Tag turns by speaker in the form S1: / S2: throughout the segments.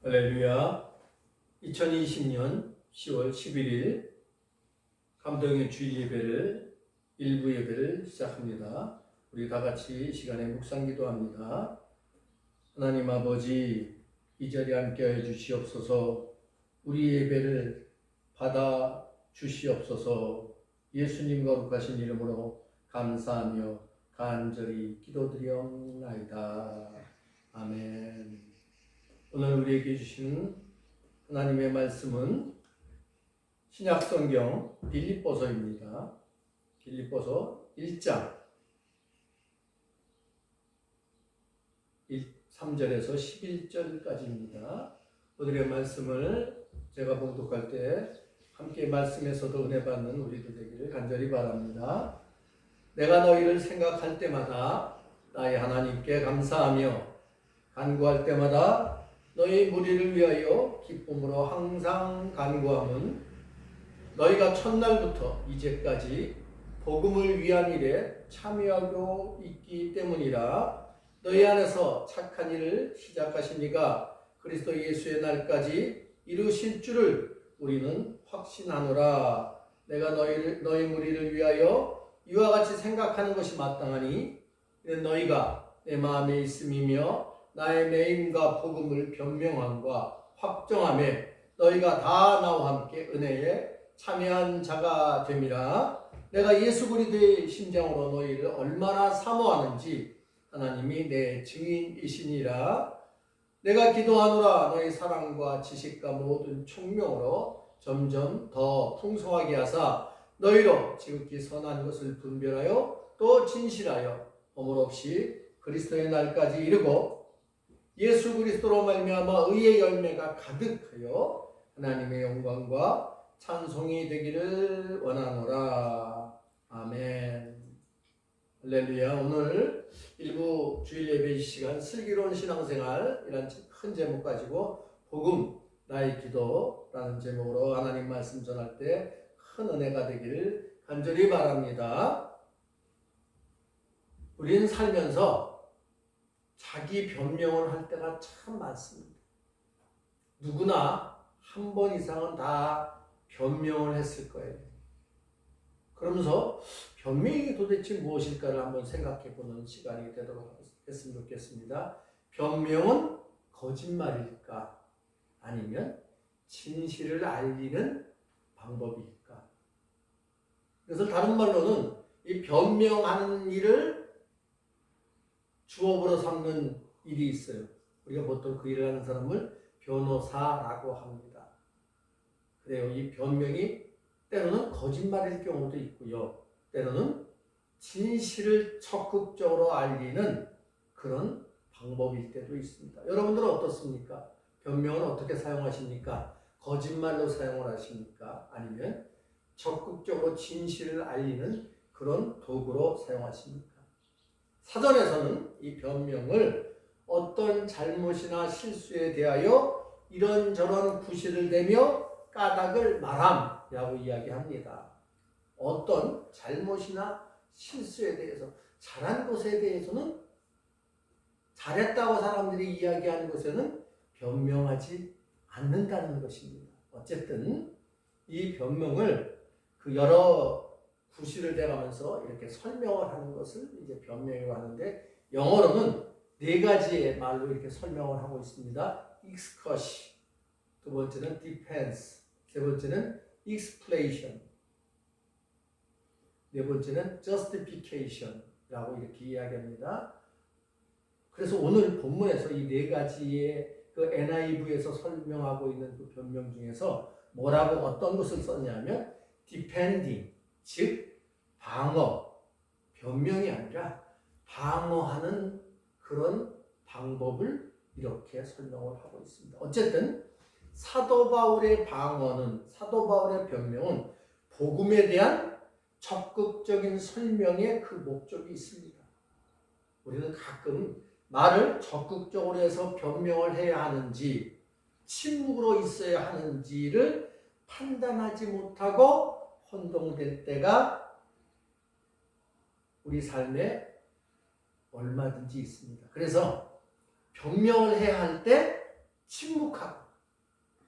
S1: 할렐루야. 2020년 10월 11일 감동의 주일 예배를 일부 예배를 시작합니다. 우리 다 같이 이 시간에 묵상 기도합니다. 하나님 아버지, 이 자리에 함께하여 주시옵소서. 우리 예배를 받아 주시옵소서. 예수님 거룩하신 이름으로 감사하며 간절히 기도드리옵나이다. 아멘. 오늘 우리에게 주시는 하나님의 말씀은 신약성경 빌립보서입니다. 빌립보서 1장 3절에서 11절까지입니다. 오늘의 말씀을 제가 봉독할 때 함께 말씀에서도 은혜 받는 우리들 되기를 간절히 바랍니다. 내가 너희를 생각할 때마다 나의 하나님께 감사하며 간구할 때마다 너희 무리를 위하여 기쁨으로 항상 간구함은 너희가 첫날부터 이제까지 복음을 위한 일에 참여하고 있기 때문이라. 너희 안에서 착한 일을 시작하신 이가 그리스도 예수의 날까지 이루실 줄을 우리는 확신하노라. 내가 너희 무리를 위하여 이와 같이 생각하는 것이 마땅하니 이는 너희가 내 마음에 있음이며 나의 매임과 복음을 변명함과 확정함에 너희가 다 나와 함께 은혜에 참여한 자가 됨이라. 내가 예수 그리스도의 심정으로 너희를 얼마나 사모하는지 하나님이 내 증인이시니라. 내가 기도하노라. 너희 사랑과 지식과 모든 총명으로 점점 더 풍성하게 하사 너희로 지극히 선한 것을 분별하여 또 진실하여 허물 없이 그리스도의 날까지 이르고 예수 그리스도로 말미암아 의의 열매가 가득하여 하나님의 영광과 찬송이 되기를 원하노라. 아멘. 할렐루야. 오늘 일부 주일 예배 시간 슬기로운 신앙생활이라는 큰 제목 가지고 복음 나의 기도라는 제목으로 하나님 말씀 전할 때 큰 은혜가 되기를 간절히 바랍니다. 우리는 살면서 자기 변명을 할 때가 참 많습니다. 누구나 한 번 이상은 다 변명을 했을 거예요. 그러면서 변명이 도대체 무엇일까를 한번 생각해 보는 시간이 되도록 했으면 좋겠습니다. 변명은 거짓말일까? 아니면 진실을 알리는 방법일까? 그래서 다른 말로는 이 변명하는 일을 주업으로 삼는 일이 있어요. 우리가 보통 그 일을 하는 사람을 변호사라고 합니다. 그래요. 이 변명이 때로는 거짓말일 경우도 있고요. 때로는 진실을 적극적으로 알리는 그런 방법일 때도 있습니다. 여러분들은 어떻습니까? 변명은 어떻게 사용하십니까? 거짓말로 사용을 하십니까? 아니면 적극적으로 진실을 알리는 그런 도구로 사용하십니까? 사전에서는 이 변명을 어떤 잘못이나 실수에 대하여 이런저런 구실을 대며 까닭을 말함이라고 이야기합니다. 어떤 잘못이나 실수에 대해서 잘한 것에 대해서는 잘했다고 사람들이 이야기하는 것에는 변명하지 않는다는 것입니다. 어쨌든 이 변명을 그 여러 구실을 대가면서 이렇게 설명을 하는 것을 이제 변명이라고 하는데 영어로는 네 가지의 말로 이렇게 설명을 하고 있습니다. excuse, 두 번째는 defense, 세 번째는 explanation, 네 번째는 justification라고 이렇게 이야기합니다. 그래서 오늘 본문에서 이 네 가지의 그 NIV에서 설명하고 있는 그 변명 중에서 뭐라고 어떤 것을 썼냐면 defending, 즉 방어, 변명이 아니라 방어하는 그런 방법을 이렇게 설명을 하고 있습니다. 어쨌든 사도 바울의 방어는, 사도 바울의 변명은 복음에 대한 적극적인 설명의 그 목적이 있습니다. 우리는 가끔 말을 적극적으로 해서 변명을 해야 하는지 침묵으로 있어야 하는지를 판단하지 못하고 혼동될 때가 우리 삶에 얼마든지 있습니다. 그래서 변명을 해야 할 때 침묵하고,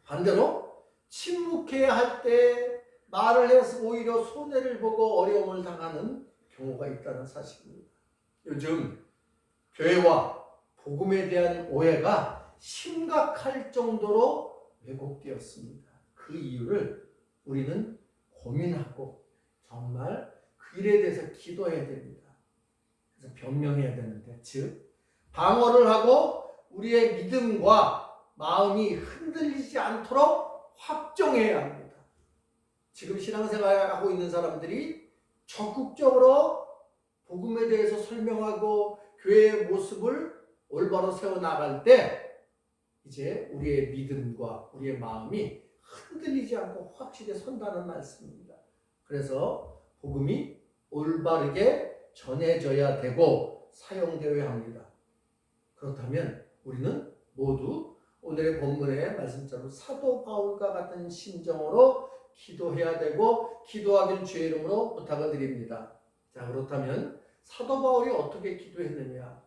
S1: 반대로 침묵해야 할 때 말을 해서 오히려 손해를 보고 어려움을 당하는 경우가 있다는 사실입니다. 요즘 교회와 복음에 대한 오해가 심각할 정도로 왜곡되었습니다. 그 이유를 우리는 고민하고 정말 그 일에 대해서 기도해야 됩니다. 그래서 변명해야 되는데, 즉 방어를 하고 우리의 믿음과 마음이 흔들리지 않도록 확정해야 합니다. 지금 신앙생활하고 있는 사람들이 적극적으로 복음에 대해서 설명하고 교회의 모습을 올바로 세워나갈 때 이제 우리의 믿음과 우리의 마음이 흔들리지 않고 확실히 선다는 말씀입니다. 그래서 복음이 올바르게 전해져야 되고 사용되어야 합니다. 그렇다면 우리는 모두 오늘의 본문의 말씀처럼 사도 바울과 같은 심정으로 기도해야 되고 기도하길 주의 이름으로 부탁을 드립니다. 자, 그렇다면 사도 바울이 어떻게 기도했느냐?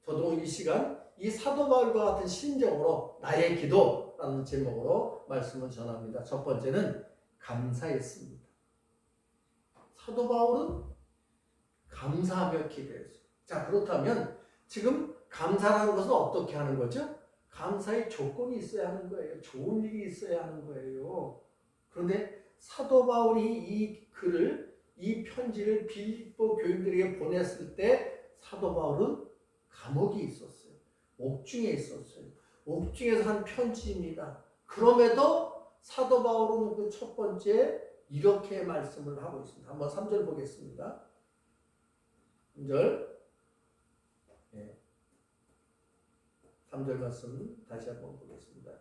S1: 저도 이 시간 이 사도 바울과 같은 심정으로 나의 기도라는 제목으로 말씀을 전합니다. 첫 번째는 감사했습니다. 사도 바울은 감사하며 기도했어요. 자, 그렇다면 지금 감사라는 것은 어떻게 하는 거죠? 감사의 조건이 있어야 하는 거예요. 좋은 일이 있어야 하는 거예요. 그런데 사도 바울이 이 글을, 이 편지를 빌립보 교인들에게 보냈을 때 사도 바울은 감옥에 있었어요. 옥중에 있었어요. 옥중에서 한 편지입니다. 그럼에도 사도 바울은 그 첫 번째 이렇게 말씀을 하고 있습니다. 한번 3절 보겠습니다. 3절. 3절 말씀 다시 한번 보겠습니다.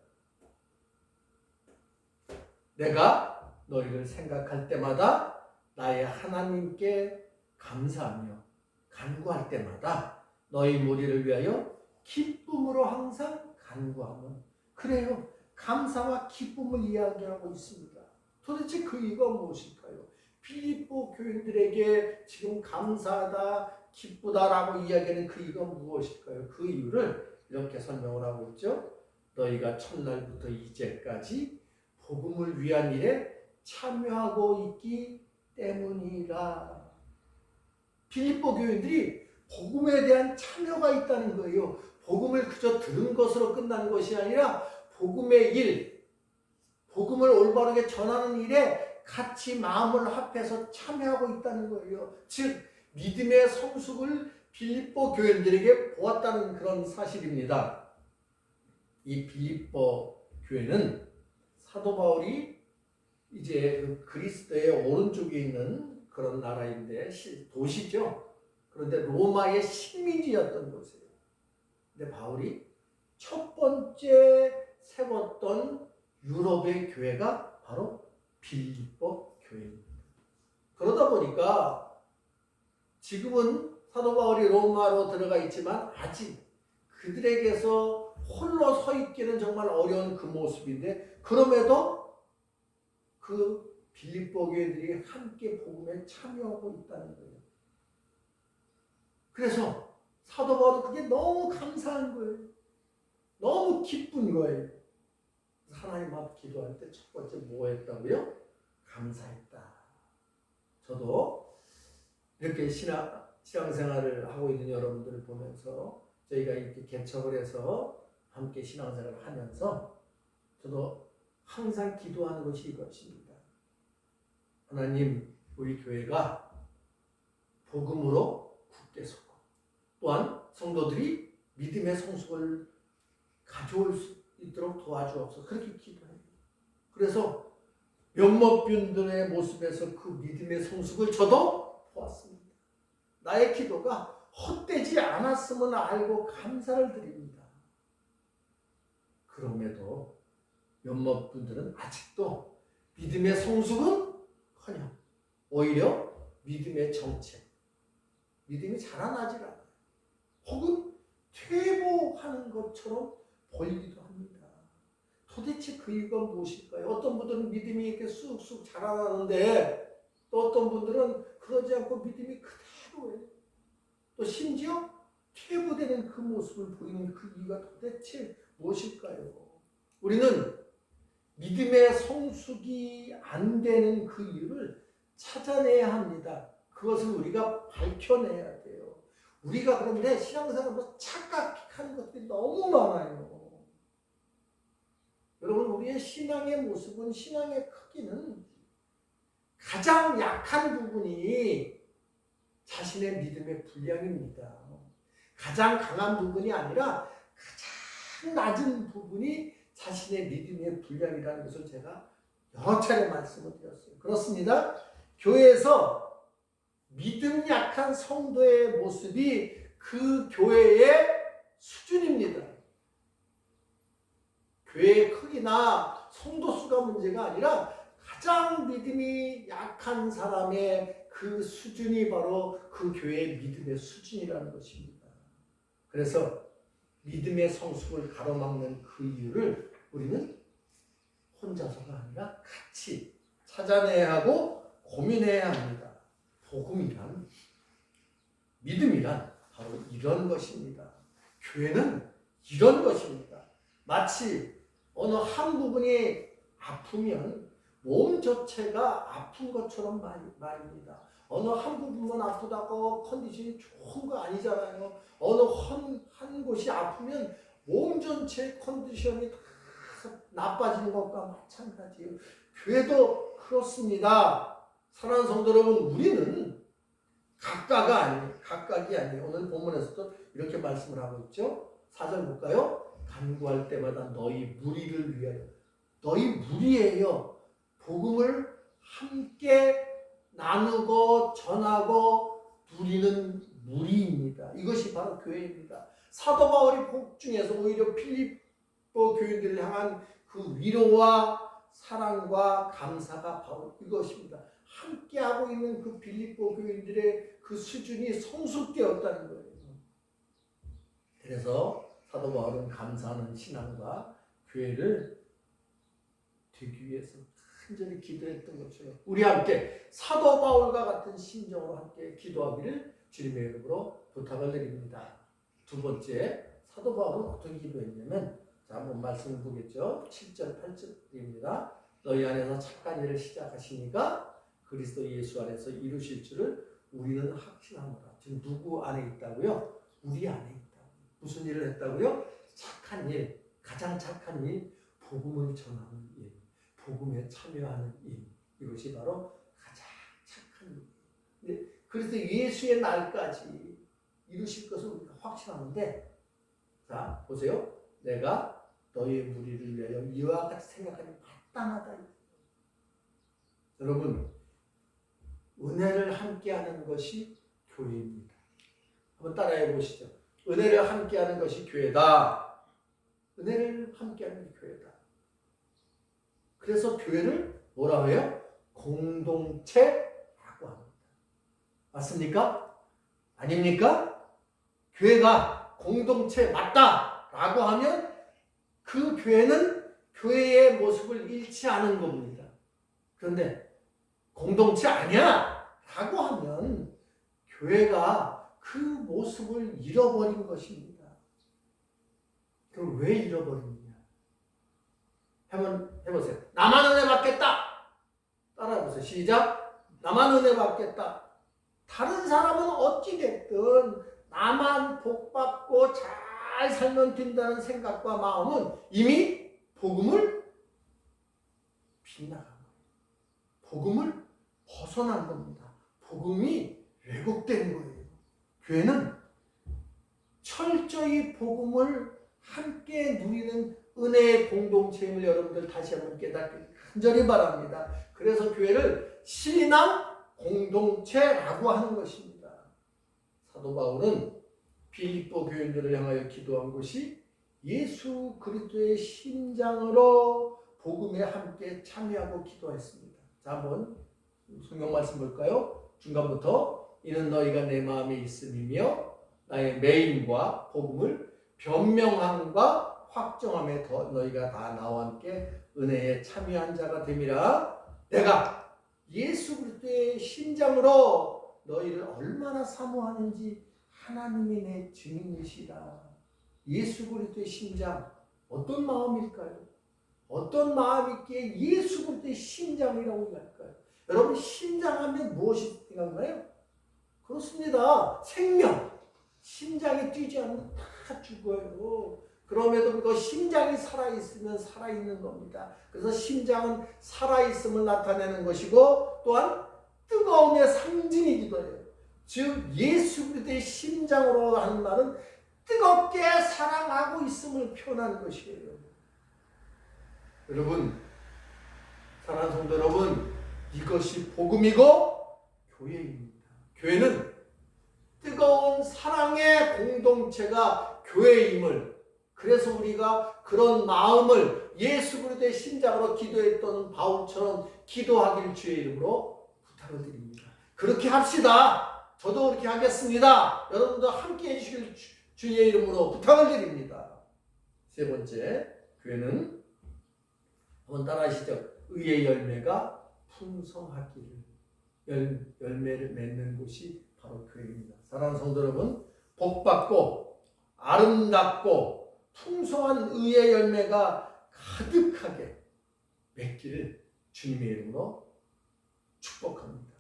S1: 내가 너희를 생각할 때마다 나의 하나님께 감사하며 간구할 때마다 너희 무리를 위하여 기쁨으로 항상 간구하면, 그래요. 감사와 기쁨을 이야기하고 있습니다. 도대체 그 이유가 무엇일까요? 빌립보 교인들에게 지금 감사하다, 기쁘다라고 이야기하는 그 이유가 무엇일까요? 그 이유를 이렇게 설명을 하고 있죠. 너희가 첫날부터 이제까지 복음을 위한 일에 참여하고 있기 때문이라. 빌립보 교인들이 복음에 대한 참여가 있다는 거예요. 복음을 그저 들은 것으로 끝나는 것이 아니라 복음의 일, 복음을 올바르게 전하는 일에 같이 마음을 합해서 참여하고 있다는 거예요. 즉 믿음의 성숙을 빌립보 교인들에게 보았다는 그런 사실입니다. 이 빌립보 교회는 사도 바울이 이제 그 그리스도의 오른쪽에 있는 그런 나라인데 도시죠. 그런데 로마의 식민지였던 곳이에요. 근데 바울이 첫 번째 세웠던 유럽의 교회가 바로 빌립보 교회입니다. 그러다 보니까 지금은 사도 바울이 로마로 들어가 있지만 아직 그들에게서 홀로 서 있기는 정말 어려운 그 모습인데, 그럼에도 그 빌립보 교회들이 함께 복음에 참여하고 있다는 거예요. 그래서 사도 바울은 그게 너무 감사한 거예요. 너무 기쁜 거예요. 하나님 앞 기도할 때 첫 번째 뭐 했다고요? 감사했다. 저도 이렇게 신앙생활을 하고 있는 여러분들을 보면서 저희가 이렇게 개척을 해서 함께 신앙생활을 하면서 저도 항상 기도하는 것이 이것입니다. 하나님, 우리 교회가 복음으로 굳게 서고 또한 성도들이 믿음의 성숙을 가져올 수 있도록 도와주옵소서. 그렇게 기도해요. 그래서 몇몇 분들의 모습에서 그 믿음의 성숙을 저도 보았습니다. 나의 기도가 헛되지 않았음을 알고 감사를 드립니다. 그럼에도 몇몇 분들은 아직도 믿음의 성숙은커녕 오히려 믿음의 정체, 믿음이 자라나지 않아요. 혹은 퇴보하는 것처럼 보이기도 합니다. 도대체 그 이유가 무엇일까요? 어떤 분들은 믿음이 이렇게 쑥쑥 자라나는데 또 어떤 분들은 그러지 않고 믿음이 그대로예요. 또 심지어 퇴보되는 그 모습을 보이는 그 이유가 도대체 무엇일까요? 우리는 믿음의 성숙이 안 되는 그 이유를 찾아내야 합니다. 그것을 우리가 밝혀내야 돼요. 우리가 그런데 신앙생활에서 착각하는 것들이 너무 많아요. 여러분, 우리의 신앙의 모습은, 신앙의 크기는 가장 약한 부분이 자신의 믿음의 분량입니다. 가장 강한 부분이 아니라 가장 낮은 부분이 자신의 믿음의 분량이라는 것을 제가 여러 차례 말씀을 드렸어요. 그렇습니다. 교회에서 믿음 약한 성도의 모습이 그 교회의 수준입니다. 교회의 크기나 성도 수가 문제가 아니라 가장 믿음이 약한 사람의 그 수준이 바로 그 교회의 믿음의 수준이라는 것입니다. 그래서 믿음의 성숙을 가로막는 그 이유를 우리는 혼자서가 아니라 같이 찾아내야 하고 고민해야 합니다. 복음이란, 믿음이란 바로 이런 것입니다. 교회는 이런 것입니다. 마치 어느 한 부분이 아프면 몸 자체가 아픈 것처럼 말입니다. 어느 한 부분만 아프다고 컨디션이 좋은 거 아니잖아요. 어느 한 곳이 아프면 몸 전체 컨디션이 다 나빠지는 것과 마찬가지예요. 교회도 그렇습니다. 사랑하는 성도 여러분, 우리는 각각이 아니에요. 오늘 본문에서도 이렇게 말씀을 하고 있죠. 4절 볼까요? 간구할 때마다 너희 무리를 위하여. 너희 무리예요. 복음을 함께 나누고 전하고 누리는 무리입니다. 이것이 바로 교회입니다. 사도 바울이 복중에서 오히려 필립보 교인들을 향한 그 위로와 사랑과 감사가 바로 이것입니다. 함께하고 있는 그 필립보 교인들의 그 수준이 성숙되었다는 거예요. 그래서 사도 바울은 감사하는 신앙과 교회를 되기 위해서 간절히 기도했던 것처럼 우리 함께 사도 바울과 같은 심정으로 함께 기도하기를 주님의 이름으로 부탁을 드립니다. 두 번째, 사도 바울은 어떤 기도했냐면, 자, 한번 말씀을 보겠죠. 7절 8절입니다. 너희 안에서 착한 일을 시작하시니까 그리스도 예수 안에서 이루실 줄을 우리는 확신합니다. 지금 누구 안에 있다고요? 우리 안에 있다. 무슨 일을 했다고요? 착한 일, 가장 착한 일, 복음을 전하는 일, 복음에 참여하는 일. 이것이 바로 가장 착한 일. 그래서 예수의 날까지 이루실 것을 우리가 확신하는데, 자, 보세요. 내가 너희의 무리를 위하여 이와 같이 생각하니 마땅하다. 여러분, 은혜를 함께하는 것이 교회입니다. 한번 따라해 보시죠. 은혜를 함께하는 것이 교회다. 은혜를 함께하는 게 교회다. 그래서 교회를 뭐라고 해요? 공동체라고 합니다. 맞습니까? 아닙니까? 교회가 공동체 맞다라고 하면 그 교회는 교회의 모습을 잃지 않은 겁니다. 그런데 공동체 아니야 라고 하면 교회가 그 모습을 잃어버린 것입니다. 그럼 왜 잃어버리느냐? 한번 해보세요. 나만 은혜 받겠다. 따라해보세요. 시작. 나만 은혜 받겠다. 다른 사람은 어찌됐든 나만 복받고 잘 살면 된다는 생각과 마음은 이미 복음을 빗나간 거예요. 복음을 벗어난 겁니다. 복음이 왜곡된 거예요. 교회는 철저히 복음을 함께 누리는 은혜의 공동체임을 여러분들 다시 한번 깨닫기를 간절히 바랍니다. 그래서 교회를 신앙 공동체라고 하는 것입니다. 사도 바울은 필립보 교인들을 향하여 기도한 것이 예수 그리스도의 심장으로 복음에 함께 참여하고 기도했습니다. 자, 한번 성경 말씀 볼까요? 중간부터 이는 너희가 내 마음에 있음이며 나의 매임과 복음을 변명함과 확정함에 더 너희가 다 나와 함께 은혜에 참여한 자가 됨이라. 내가 예수 그리스도의 심장으로 너희를 얼마나 사모하는지 하나님이 내 증인이시라. 예수 그리스도의 심장, 어떤 마음일까요? 어떤 마음이기에 예수 그리스도의 심장이라고 할까요? 여러분 심장하면 무엇이 생각나요? 그렇습니다. 생명. 심장이 뛰지 않으면 다 죽어요. 그럼에도 불구하고 심장이 살아있으면 살아있는 겁니다. 그래서 심장은 살아있음을 나타내는 것이고 또한 뜨거움의 상징이기도 해요. 즉 예수 그리스도의 심장으로 하는 말은 뜨겁게 사랑하고 있음을 표현하는 것이에요. 여러분, 사랑하는 성도 여러분, 이것이 복음이고 교회입니다. 교회는 뜨거운 사랑의 공동체가 교회임을, 그래서 우리가 그런 마음을 예수 그리스도의 심장으로 기도했던 바울처럼 기도하길 주의 이름으로 부탁을 드립니다. 그렇게 합시다. 저도 그렇게 하겠습니다. 여러분도 함께 해주실 주의 이름으로 부탁을 드립니다. 세 번째, 교회는 한번 따라하시죠. 의의 열매가 풍성하기를. 열매를 맺는 곳이 바로 교회입니다. 사랑하는 성도 여러분, 복받고 아름답고 풍성한 의의 열매가 가득하게 맺기를 주님의 이름으로 축복합니다.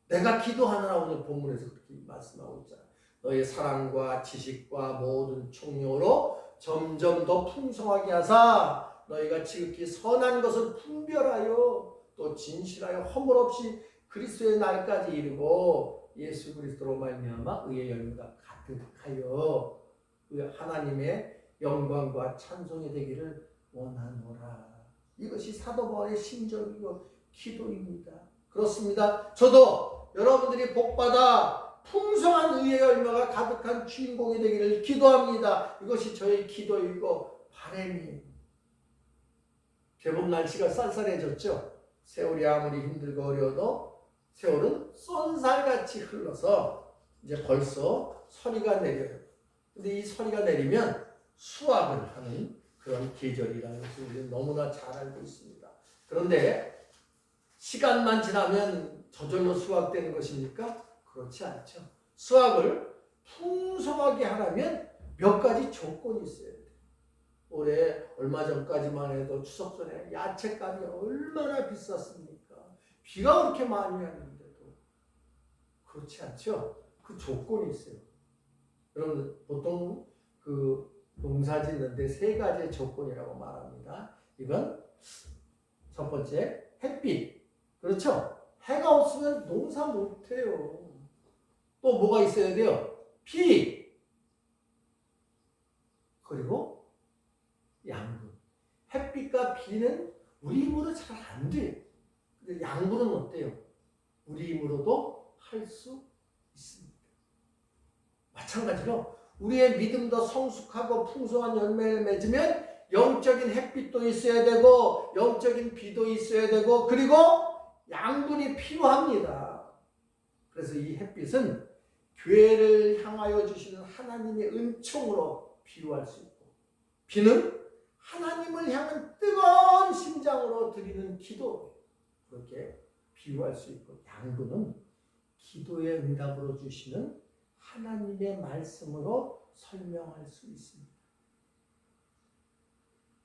S1: 내가 기도하느라 오늘 본문에서 그렇게 말씀하고 있잖아요. 너의 사랑과 지식과 모든 총력으로 점점 더 풍성하게 하사 너희가 지극히 선한 것을 분별하여 또 진실하여 허물 없이 그리스도의 날까지 이르고 예수 그리스도로 말미암아 의의 열매가 가득하여 하나님의 영광과 찬송이 되기를 원하노라. 이것이 사도 바울의 심정이고 기도입니다. 그렇습니다. 저도 여러분들이 복받아 풍성한 의의 열매가 가득한 주인공이 되기를 기도합니다. 이것이 저의 기도이고 바람이에요. 제법 날씨가 쌀쌀해졌죠. 세월이 아무리 힘들고 어려워도 세월은 쏜살같이 흘러서 이제 벌써 서리가 내려요. 근데 이 서리가 내리면 수확을 하는 그런 계절이라는 것을 우리는 너무나 잘 알고 있습니다. 그런데 시간만 지나면 저절로 수확되는 것입니까? 그렇지 않죠. 수확을 풍성하게 하려면 몇 가지 조건이 있어야 돼요. 올해 얼마 전까지만 해도 추석 전에 야채값이 얼마나 비쌌습니까? 비가 그렇게 많이 왔는데도 그렇지 않죠. 그 조건이 있어요. 여러분 보통 그 농사 짓는데 세 가지의 조건이라고 말합니다. 이건 첫 번째 햇빛. 그렇죠? 해가 없으면 농사 못해요. 또 뭐가 있어야 돼요? 비. 그리고 양분. 햇빛과 비는 우리 힘으로 잘 안 돼요. 근데 양분은 어때요? 우리 힘으로도 할 수 있습니다. 마찬가지로 우리의 믿음도 성숙하고 풍성한 열매를 맺으면 영적인 햇빛도 있어야 되고 영적인 비도 있어야 되고 그리고 양분이 필요합니다. 그래서 이 햇빛은 교회를 향하여 주시는 하나님의 은총으로 비유할 수 있고 비는 하나님을 향한 뜨거운 심장으로 드리는 기도 그렇게 비유할 수 있고 양분은 기도의 응답으로 주시는 하나님의 말씀으로 설명할 수 있습니다.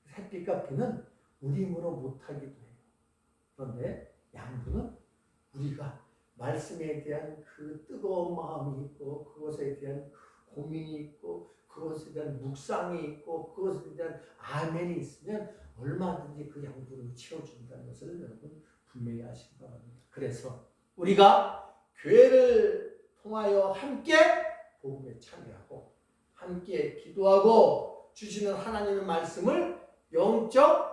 S1: 햇빛과 비는 우리 힘으로 못하기도 해요. 그런데 양분은 우리가 말씀에 대한 그 뜨거운 마음이 있고 그것에 대한 고민이 있고 그것에 대한 묵상이 있고 그것에 대한 아멘이 있으면 얼마든지 그 양분을 채워준다는 것을 여러분 분명히 아시기 바랍니다. 그래서 우리가 교회를 통하여 함께 복음에 참여하고 함께 기도하고 주시는 하나님의 말씀을 영적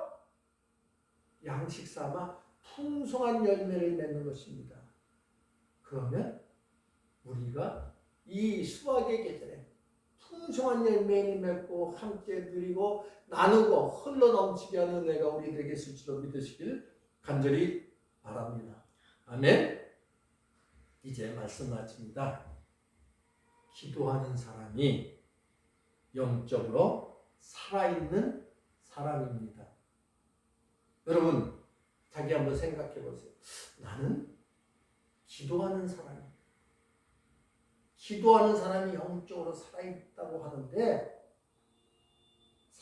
S1: 양식 삼아 풍성한 열매를 맺는 것입니다. 그러면 우리가 이 수확의 계절에 풍성한 열매를 맺고 함께 누리고 나누고 흘러넘치게 하는 은혜가 우리들에게 있을 줄로 믿으시길 간절히 바랍니다. 아멘. 이제 말씀 마칩니다. 기도하는 사람이 영적으로 살아있는 사람입니다. 여러분 자기 한번 생각해 보세요. 나는 기도하는 사람이에요. 기도하는 사람이 영적으로 살아있다고 하는데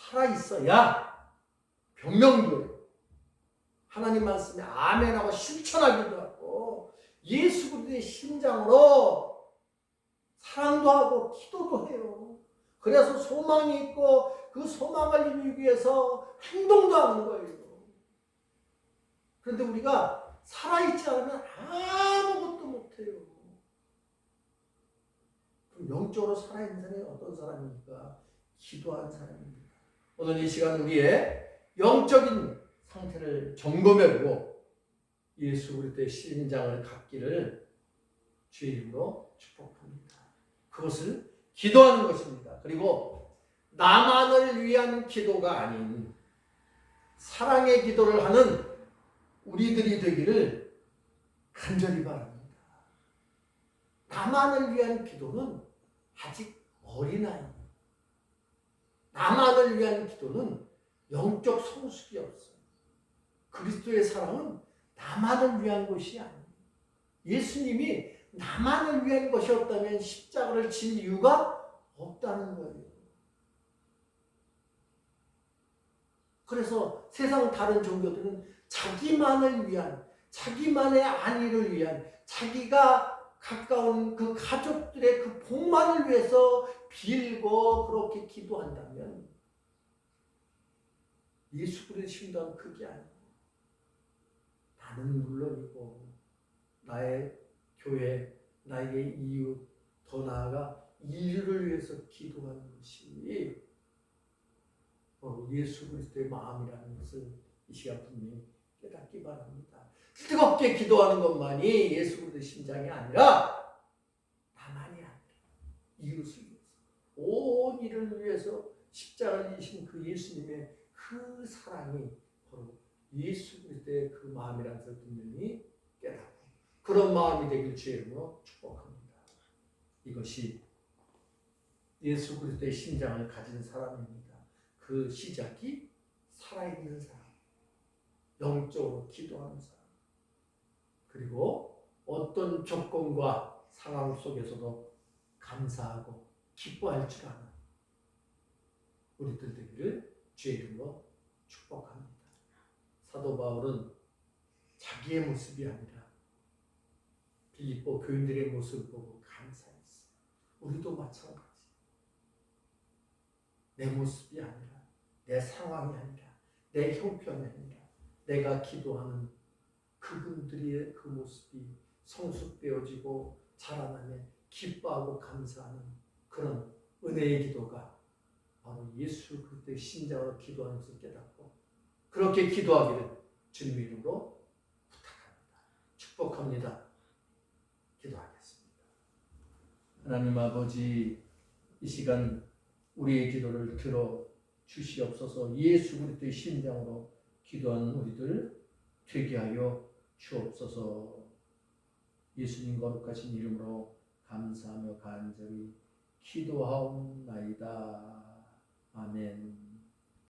S1: 살아있어야 변명도 하나님 말씀에 아멘하고 실천하기도 하고 예수 그리스도의 심장으로 사랑도 하고 기도도 해요. 그래서 소망이 있고 그 소망을 이루기 위해서 행동도 하는 거예요. 그런데 우리가 살아있지 않으면 아무것도 못해요. 그럼 영적으로 살아있는 사람이 어떤 사람입니까? 기도하는 사람입니다. 오늘 이 시간 우리의 영적인 상태를 점검해보고 예수 그리스도의 심장을 갖기를 주의 이름으로 축복합니다. 그것을 기도하는 것입니다. 그리고 나만을 위한 기도가 아닌 사랑의 기도를 하는 우리들이 되기를 간절히 바랍니다. 나만을 위한 기도는 아직 어린아이. 나만을 위한 기도는 영적 성숙이 없어요. 그리스도의 사랑은 나만을 위한 것이 아니에요. 예수님이 나만을 위한 것이 없다면 십자가를 진 이유가 없다는 거예요. 그래서 세상 다른 종교들은 자기만을 위한, 자기만의 안위를 위한, 자기가 가까운 그 가족들의 그 복만을 위해서 빌고 그렇게 기도한다면 예수 그리스도의 심장은 그게 아니에요. 나는 물론이고 나의 교회, 나의 이웃, 더 나아가 인류를 위해서 기도하는 것이 바로 예수 그리스도의 마음이라는 것을 이 시간 분명히 깨닫기 바랍니다. 뜨겁게 기도하는 것만이 예수 그리스도의 심장이 아니라 나만이 아니라 이웃을 위해서 온 이를 위해서 십자가를 지신 그 예수님의 그 사랑이 바로 예수 그리스도의 그 마음이라는 것을 분명히 깨닫고 그런 마음이 되길 주의 이름으로 축복합니다. 이것이 예수 그리스도의 심장을 가진 사람입니다. 그 시작이 살아있는 사람, 영적으로 기도하는 사람, 그리고 어떤 조건과 상황 속에서도 감사하고 기뻐할 줄 아는 우리들 되기를 주의 이름으로 축복합니다. 사도 바울은 자기의 모습이 아니라 빌립보 교인들의 모습을 보고 감사했어요. 우리도 마찬가지. 내 모습이 아니라, 내 상황이 아니라, 내 형편이 아니라 내가 기도하는 그분들의 그 모습이 성숙되어지고 자라나며 기뻐하고 감사하는 그런 은혜의 기도가 바로 예수 그리스도의 심장으로 기도하는 것을 깨닫고 그렇게 기도하기를 주님 이름으로 부탁합니다. 축복합니다. 기도하겠습니다. 하나님 아버지, 이 시간 우리의 기도를 들어 주시옵소서. 예수 그리스도의 심장으로 기도하는 우리들 되게 하여 주옵소서. 예수님 거룩하신 이름으로 감사하며 간절히 기도하옵나이다. 아멘.